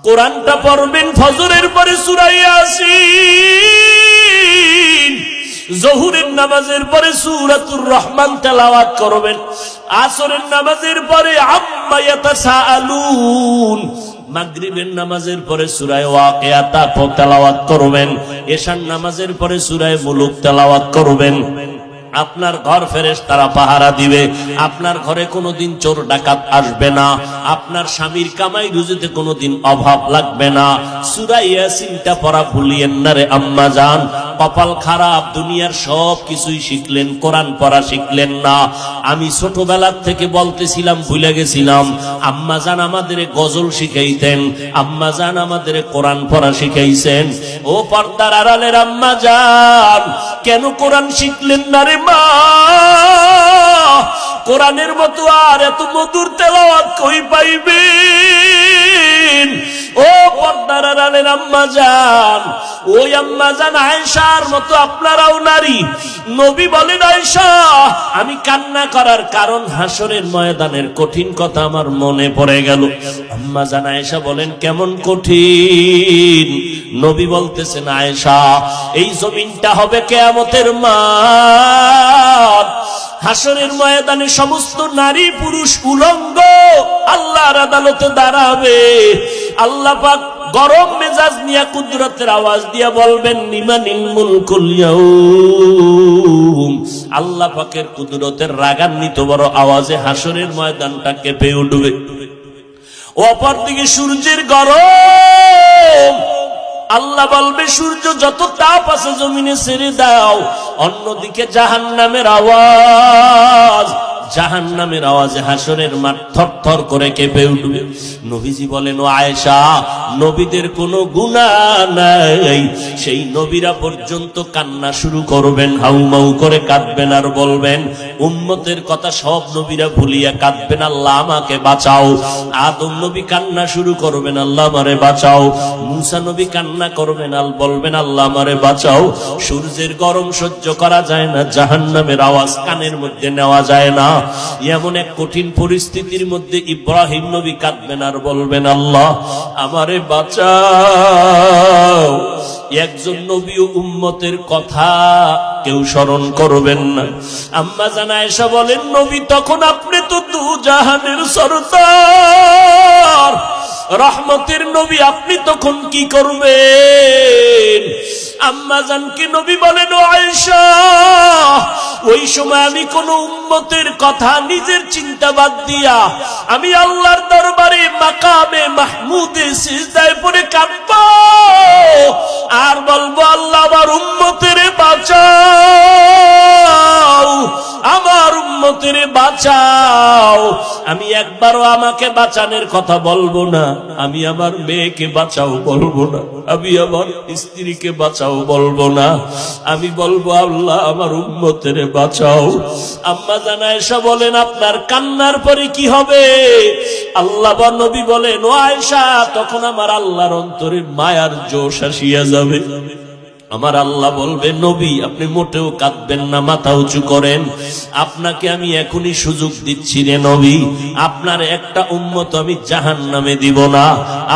কোরআনটা পড়বেন ফজরের পরে সূরা ইয়াসিন, জোহরের নামাজের পরে সূরাতুর রহমান তেলাওয়াত করবেন, আসরের নামাজের পরে আম্মা ইয়াতাসাআলুন, মাগরিবের নামাজের পরে সূরা ওয়াকিয়া তেলাওয়াত করবেন, এশার নামাজের পরে সূরা মুলুক তেলাওয়াত করবেন। আপনার ঘর ফেরেশতারা পাহারা দিবে, আপনার ঘরে কোনোদিন চোর ডাকাত আসবে না, আপনার স্বামীর কামাই রুজিতে কোনোদিন অভাব লাগবে না। সূরা ইয়াসিনটা পড়া ভুলিয়েন না রে আম্মা জান। কপাল খারাপ, দুনিয়ার সব কিছুই শিখলেন, কোরআন পড়া শিখলেন না। আমি ছোটবেলার থেকে বলতেছিলাম, ভুলে গেছিলাম, আম্মা জান আমাদের গজল শিখাইতেন, আম্মা জান আমাদের কোরআন পড়া শিখাইছেন। ও পর্দার আড়ালের আম্মা জান, কেন কোরআন শিখলেন না রে মা? কোরআনের মতো আর এত মধুর তেলাওয়াত কই পাইবেন? ও পর্দার আড়ালের আম্মা জান, ওই আম্মা জান আয়েশার মতো আপনারাও নারী। নবী বলেন, আয়েশা আমি কান্না করার কারণ হাসরের ময়দানের কঠিন কথা আমার মনে পড়ে গেল। আম্মা জান আয়েশা বলেন, কেমন কঠিন? নবী বলতেছেন, আয়েশা এই জমিনটা হবে কিয়ামতের মাঠ, হাসরের ময়দানে সমস্ত নারী পুরুষ উলঙ্গ আল্লাহর আদালতে দাঁড়াবে। আল্লাহ পাক গরম মেজাজ নিয়ে কুদরতের আওয়াজ দিয়া বলবেন, লিমানিল মুলকুল ইয়াউম। আল্লাহ পাকের কুদরতের রাগান্বিত বড় আওয়াজে হাসরের ময়দানটা কেঁপে উঠবে। অপরদিকে সূর্যের গরম, আল্লাহ বলবে সূর্য যত তাপ আছে জমিনে ছেড়ে দাও। অন্যদিকে জাহান্নামের আওয়াজ, জাহান্নামের আওয়াজে হাসরের মাঠ থরথর করে কেঁপে উঠবে। নবীজি বলেন, ও আয়েশা নবীদের কোনো গুনাহ নাই, সেই নবীরা পর্যন্ত কান্না শুরু করবেন, হাউমাউ করে কাঁদবেন আর বলবেন, উম্মতের কথা সব নবীরা ভুলিয়া কাঁদবেন, আল্লাহ আমাকে বাঁচাও। আদম নবী কান্না শুরু করবেন, আল্লাহ আমারে বাঁচাও। মুসা নবী কান্না করবেন আর বলবেন, আল্লাহ আমারে বাঁচাও। সূর্যের গরম সহ্য করা যায় না, জাহান্নামের আওয়াজ কানের মধ্যে নেওয়া যায় না। এমন এক কঠিন পরিস্থিতির মধ্যে ইব্রাহিম নবী কাঁদবেন আর বলবেন, আল্লাহ আমারে বাঁচাও। একজন নবী ও উম্মতের কথা কেউ স্মরণ করবেন না। আম্মা জান আয়েশা বলেন, নবী তখন আপনি তো দু জাহানের সরদার, রহমতের নবী, আপনি তখন কি করবেন? আম্মা জানকে নবী বলেন, ও আয়েশা ওই সময় আমি কোন উম্মতের কথা নিজের চিন্তা বাদ দিয়া আমি আল্লাহর দরবারে মাকামে মাহমুদে সিজদায় পড়ে কাঁদব আর বলবো, আল্লাহ আমার উম্মতের বাঁচাও, আমার উম্মতের বাঁচাও। আমি একবারও আমাকে বাঁচানোর কথা বলবো না, আমি আমার মেয়েকে বাঁচাও বলবো না, আমি আমার স্ত্রীকে বাঁচাও বলবো না, আমি বলবো আল্লাহ আমার উম্মতের বাঁচাও। আম্মা জান আয়েশা বলেন, আপনার কান্নার পরে কি হবে? আল্লাহ বা নবী বলেন, ও আয়েশা তখন আমার আল্লাহর অন্তরে মায়ার জোশ আসিয়া যাবে। আমার আল্লাহ বলবে, নবী আপনি মোটেও কাঁদবেন না, মাথা উঁচু করেন, আপনাকে আমি এখনই সুযোগ দিচ্ছি রে নবী, আপনার একটা উম্মত আমি জাহান্নামে দিব না।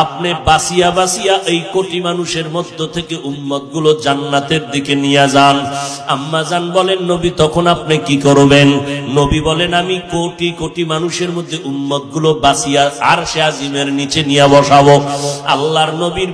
আপনি বাঁচিয়া বাঁচিয়া এই কোটি মানুষের মধ্য থেকে উম্মত গুলো জান্নাতের দিকে নিয়ে যান। আম্মা জান বলেন, নবী তখন আপনি কি করবেন? নবী বলেন, আমি কোটি কোটি মানুষের মধ্যে উম্মত গুলো বাঁচিয়া আরশে আজিমের নিচে নিয়ে বসাবো। আল্লাহর নবীর